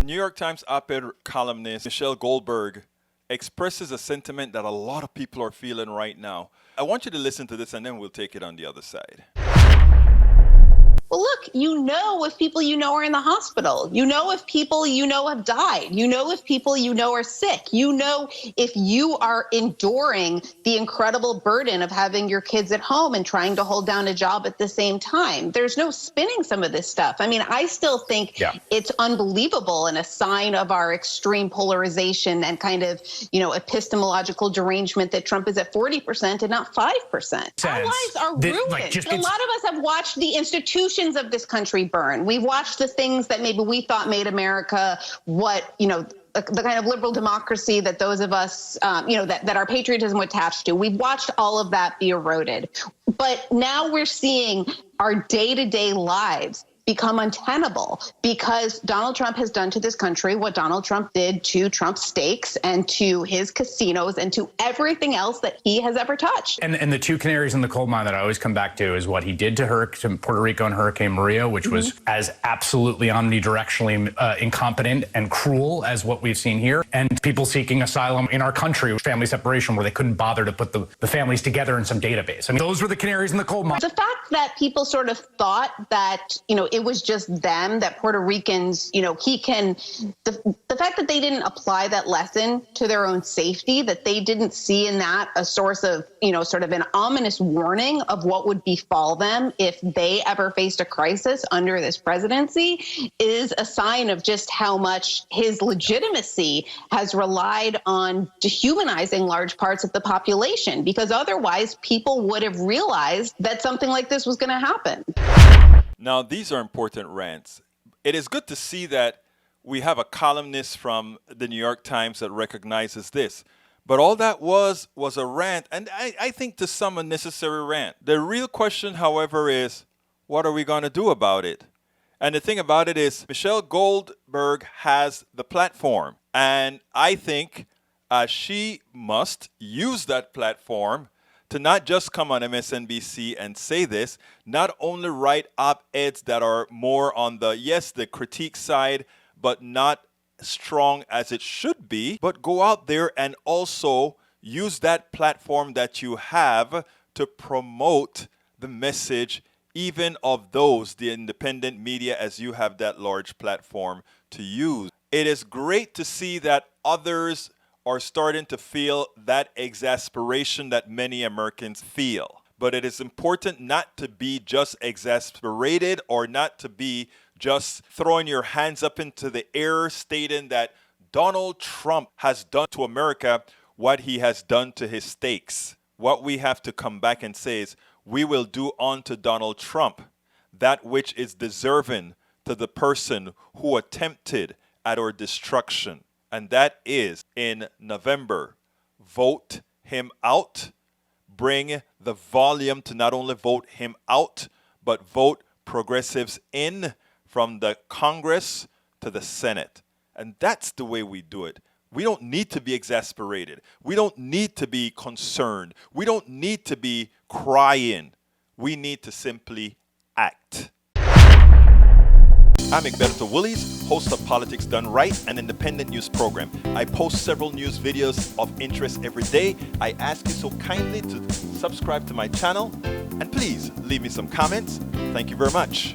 New York Times op-ed columnist Michelle Goldberg expresses a sentiment that a lot of people are feeling right now. I want you to listen to this and then we'll take it on the other side. Well, look, you know if people you know are in the hospital. You know if people you know have died. You know if people you know are sick. You know if you are enduring the incredible burden of having your kids at home and trying to hold down a job at the same time. There's no spinning some of this stuff. I mean, I still think it's unbelievable and a sign of our extreme polarization and kind of, epistemological derangement that Trump is at 40% and not 5%. Our lives are ruined. A lot of us have watched the institutions of this country burn. We've watched the things that maybe we thought made America what, the kind of liberal democracy that those of us, that our patriotism would attach to. We've watched all of that be eroded. But now we're seeing our day-to-day lives become untenable because Donald Trump has done to this country what Donald Trump did to Trump's steaks and to his casinos and to everything else that he has ever touched. And the two canaries in the coal mine that I always come back to is what he did to Puerto Rico and Hurricane Maria, which was as absolutely omnidirectionally incompetent and cruel as what we've seen here. And people seeking asylum in our country, family separation, where they couldn't bother to put the families together in some database. I mean, those were the canaries in the coal mine. The fact that people sort of thought that, it was just them, that Puerto Ricans, the fact that they didn't apply that lesson to their own safety, that they didn't see in that a source of, sort of an ominous warning of what would befall them if they ever faced a crisis under this presidency, is a sign of just how much his legitimacy has relied on dehumanizing large parts of the population, because otherwise people would have realized that something like this was going to happen. Now, these are important rants. It is good to see that we have a columnist from the New York Times that recognizes this. But all that was a rant, and I think to some a necessary rant. The real question, however, is what are we going to do about it? And the thing about it is Michelle Goldberg has the platform. And I think she must use that platform to not just come on MSNBC and say this, not only write op-eds that are more on the critique side, but not strong as it should be, but go out there and also use that platform that you have to promote the message, even of the independent media, as you have that large platform to use. It is great to see that others are starting to feel that exasperation that many Americans feel. But it is important not to be just exasperated or not to be just throwing your hands up into the air stating that Donald Trump has done to America what he has done to his steaks. What we have to come back and say is we will do unto Donald Trump that which is deserving to the person who attempted at our destruction. And that is in November. Vote him out. Bring the volume to not only vote him out, but vote progressives in from the Congress to the Senate. And that's the way we do it. We don't need to be exasperated. We don't need to be concerned. We don't need to be crying. We need to simply act. I'm Egberto Willies, host of Politics Done Right, an independent news program. I post several news videos of interest every day. I ask you so kindly to subscribe to my channel, and please leave me some comments. Thank you very much.